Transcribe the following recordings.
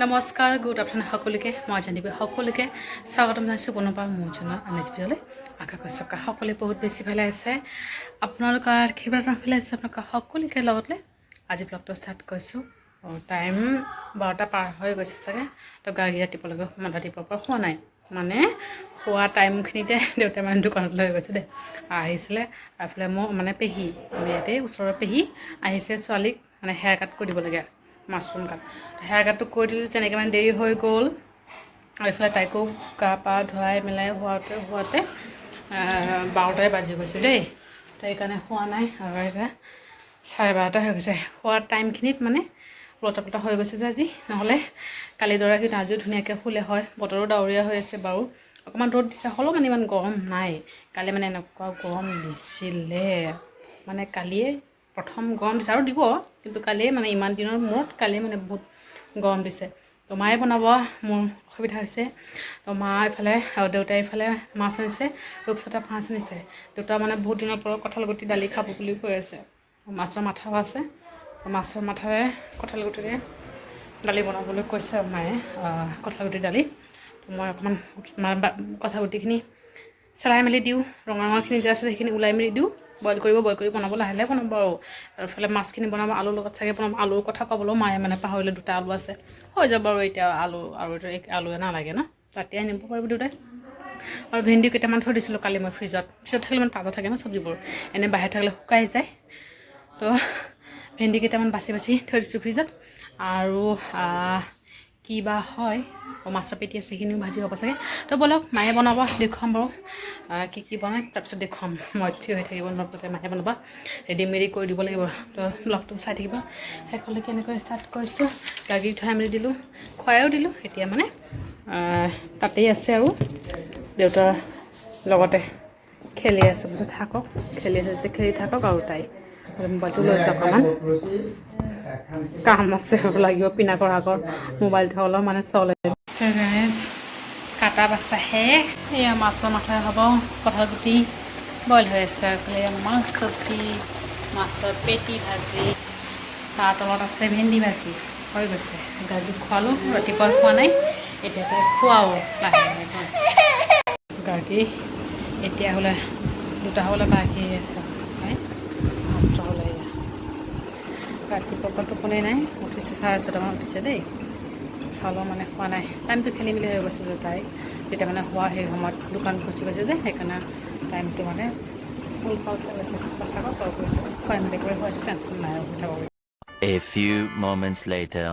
নমস্কাৰ good afternoon সকলোকে মই জানিব সকলোকে স্বাগতম জনাইছোঁ পুনৰবাৰ মোৰ জনৰ আন এটি ভিডিঅ'লৈ আশা কৰিছোঁ সকলোৱে বহুত বেছি ভালে আছে আপোনালোকৰ কিবা ভালে আছে আপোনালোকৰ সকলোকে লগতে আজি ব্লগটো ষ্টাৰ্ট কৰিছোঁ টাইম 12টা পাৰ হৈ গৈছে চাগে তো গাড়ী ৰাতিপুৱালৈকে ৰাতিপুৱাৰ পৰা হোৱা নাই মানে খোৱা টাইমখিনিতে দেউতা মানে দোকানলৈ গৈছে দেই আহিছিলে এইফালে মোৰ মানে পেহী ইয়াতে ওচৰৰ পেহী আহিছে ছোৱালীক মানে হেয়াৰ কাট কৰি দিব লাগে মাছৰুম কাট হেয়াৰ কাটটো কৰি দিলোঁ তেনেকৈ মানে দেৰি হৈ গ'ল আৰু এইফালে তাইকো গা পা ধুৱাই মেলাই হোৱাতে 12টাই বাজি গৈছে দেই তো সেইকাৰণে হোৱা নাই আৰু এতিয়া 12:30 হৈ গৈছে হোৱাৰ টাইমখিনিত মানে লতা হৈ গৈছে যে আজি নহ'লে কালি দৰাখিনি আজিও ধুনীয়াকৈ শুলে হয় বতৰো ডাৱৰীয়া হৈ আছে বাৰু অকণমান ৰ'দ দিছে হ'লেও মানে ইমান গৰম নাই কালি মানে এনেকুৱা গৰম দিছিলে মানে কালিয়ে প্ৰথম গৰম দিছে আৰু দিব কিন্তু কালিয়ে মানে ইমান দিনৰ মূৰত কালিয়ে মানে বহুত গৰম দিছে তো মায়ে বনাব মোৰ অসুবিধা হৈছে তো মা এইফালে আৰু দেউতাই এইফালে মাছ আনিছে ৰূপচটা মাছ আনিছে দেউতা মানে বহুত দিনৰ পৰা কঁঠালগুটি দালি খাব বুলি কৈ আছে মাছৰ মাথাও আছে মাছৰ মাথাৰে কঁঠালগুটিৰে দালি বনাবলৈ কৈছে মায়ে কঁঠালগুটি দালি তো মই অকণমান কঁঠালগুটিখিনি চেলাই মেলি দিওঁ ৰঙাখিনি যে আছে সেইখিনি ওলাই মেলি দিওঁ বইল কৰি বনাব লাহে লাহে বনাব আৰু এইফালে মাছখিনি বনাব আলুৰ লগত চাগে বনাব আলুৰ কথা ক'বলৈও মায়ে মানে পাহৰিলে দুটা আলু আছে হৈ যাব আৰু এতিয়া আলু আৰু আলুৱে নালাগে ন ৰাতি আনিব পাৰিব দেউতাই আৰু ভেন্দি কেইটামান থৈ দিছিলোঁ কালি মই ফ্ৰিজত থাকিলে মানে তাজা থাকে ন চব্জিবোৰ এনেই বাহিৰত থাকিলে শুকাই যায় তো ভেন্দি কেইটামান বাছি থৈ দিছোঁ ফ্ৰিজত আৰু কিবা হয় মাছৰ পেটি আছে সেইখিনিও ভাজি হ'ব চাগে তো বলক মায়ে বনাব দেখুৱাম বাৰু কি বনায় তাৰপিছত দেখুৱাম মই থিয় হৈ থাকিব লগতে মায়ে বনাব ৰেডি কৰি দিব লাগিব তো ব্লগটো চাই থাকিব শেষলৈ কেনেকৈ ষ্টাৰ্ট কৰিছোঁ গাড়ী থৈ মেলি দিলোঁ খুৱাইও দিলোঁ এতিয়া মানে তাতেই আছে আৰু দেউতাৰ লগতে খেলি আছে পিছত থাকক খেলি আছে যেতিয়া খেলি থাকক আৰু তাই মোবাইলটো লৈ যাওক অকণমান কাম আছে লাগিব পিনাকৰ আগত মোবাইলটো অলপ মানে চলে কাটা বাচা শেষ এয়া মাছৰ মাথা হ'ব কঁঠালগুটি বইল হৈ আছে এইফালে মাছ চব্জি মাছৰ পেটি ভাজি তাৰ তলত আছে ভেন্দি ভাজি হৈ গৈছে গাড়ী খোৱালোঁ ৰাতিপুৱা খোৱা নাই এতিয়া খোৱাও লাহে লাহে গাড়ী এতিয়া হ'লে দুটা হ'লে বাকী আছে মাত্ৰ হ'লে ৰাতিপুৱা টোপনি নাই উঠিছে 6:30মান উঠিছে দেই খালেও মানে খোৱা নাই টাইমটো খেলি মেলি হৈ গৈছে যে তাই যেতিয়া মানে খোৱা সেই সময়ত দোকান গুচি গৈছে যে সেইকাৰণে টাইমটো মানে ফুল পাউট হৈ গৈছে কথা কল কৰিছে খুৱাই মেলি কৰি খুৱাইছোঁ টেনশ্যন নাই আৰু থাকক A few moments later.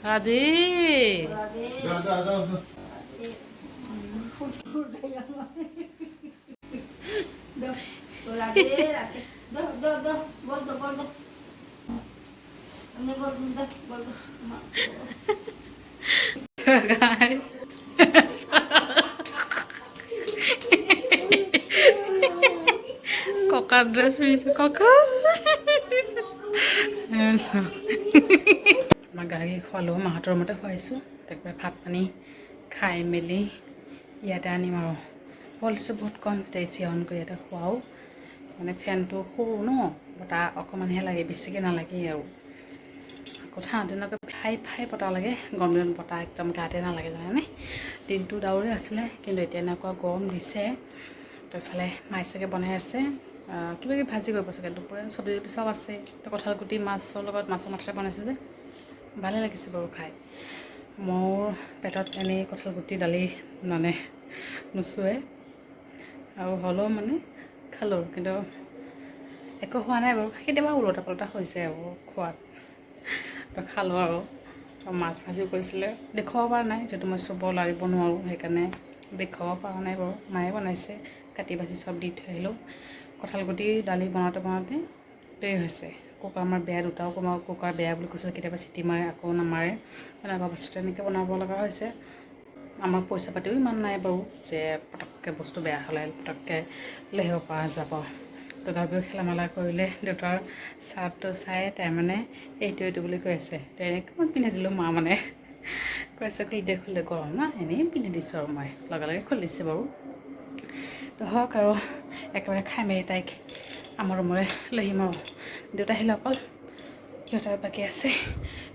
Radhe. Guys. Kokak dress bisa kokak. আমাৰ গাড়ী খোৱালোঁ মাহঁতৰ মতে খুৱাইছোঁ তাৰপৰা ভাত পানী খাই মেলি ইয়াতে আনিম আৰু ভল্টেজটো বহুত কম যেতিয়া এচি অন কৰি ইয়াতে খোৱাও মানে ফেনটো সৰু ন বতাহ অকণমানহে লাগে বেছিকৈ নালাগে আৰু আকৌ ঠাণ্ডা দিনত ফাই বতাহ লাগে গৰম দিনত বতাহ একদম গাতে নালাগে জানেনে দিনটো ডাৱৰে আছিলে কিন্তু এতিয়া এনেকুৱা গৰম দিছে তো এইফালে মায়ে চাগে বনাই আছে কিবা কিবি ভাজি কৰিব চাগে দুপৰীয়া চব্জি চব আছে তো কঁঠালগুটি মাছৰ লগত মাছৰ মাথাৰে বনাইছে যে ভালে লাগিছে বাৰু খাই মোৰ পেটত এনেই কঁঠালগুটি দালি মানে নোচোৱে আৰু হ'লেও মানে খালোঁ কিন্তু একো হোৱা নাই বাৰু কেতিয়াবা ওলটা পলটা হৈছে আৰু খোৱাত তো খালোঁ আৰু মাছ ভাজিও কৰিছিলে দেখুৱাব পৰা নাই যিহেতু মই চব লাৰিব নোৱাৰোঁ সেইকাৰণে দেখুৱাব পৰা নাই বাৰু মায়ে বনাইছে কাটি বাচি চব দি থৈ আহিলোঁ কঁঠালগুটি দালি বনাওঁতে দেৰি হৈছে কুকাৰ আমাৰ বেয়া দুটাও কুকাৰ বেয়া বুলি কৈছোঁ কেতিয়াবা চিটি মাৰে আকৌ নামাৰে এনেকুৱা বস্তুটো এনেকৈ বনাব লগা হৈছে আমাৰ পইচা পাতিও ইমান নাই বাৰু যে পটককৈ বস্তু বেয়া হ'লে পটককৈ লৈ আহিব পৰা যাব তথাপিও খেলা মেলা কৰিলে দেউতাৰ চাৰ্টটো চাই তাই মানে এইটো বুলি কৈ আছে তেনেকৈ মই পিন্ধাই দিলোঁ মা মানে কৈছে খুলি গৰম ন এনেই পিন্ধি দিছোঁ আৰু মই লগে খুলিছে বাৰু তো হওক আৰু একেবাৰে খাই মেলি তাইক আমাৰ ৰুমলৈ লৈ আহিম আৰু দেউতা আহিলে অকল সিহঁতৰ বাকী আছে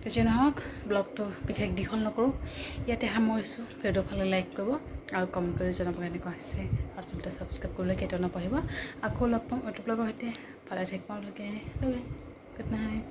তেতিয়াই নহওক ব্লগটো বিশেষ দীঘল নকৰোঁ ইয়াতে সামৰিছোঁ ভিডিঅ' ফালে লাইক কৰিব আৰু কমেণ্ট কৰি জনাব কেনেকুৱা হৈছে আৰু আচলতে ছাবস্ক্ৰাইব কৰিবলৈ কেতিয়াও নপঢ়িব আকৌ লগ পাম অটো ব্লগৰ সৈতে ভালে থাকিব আপোনালোকে গুড নাইট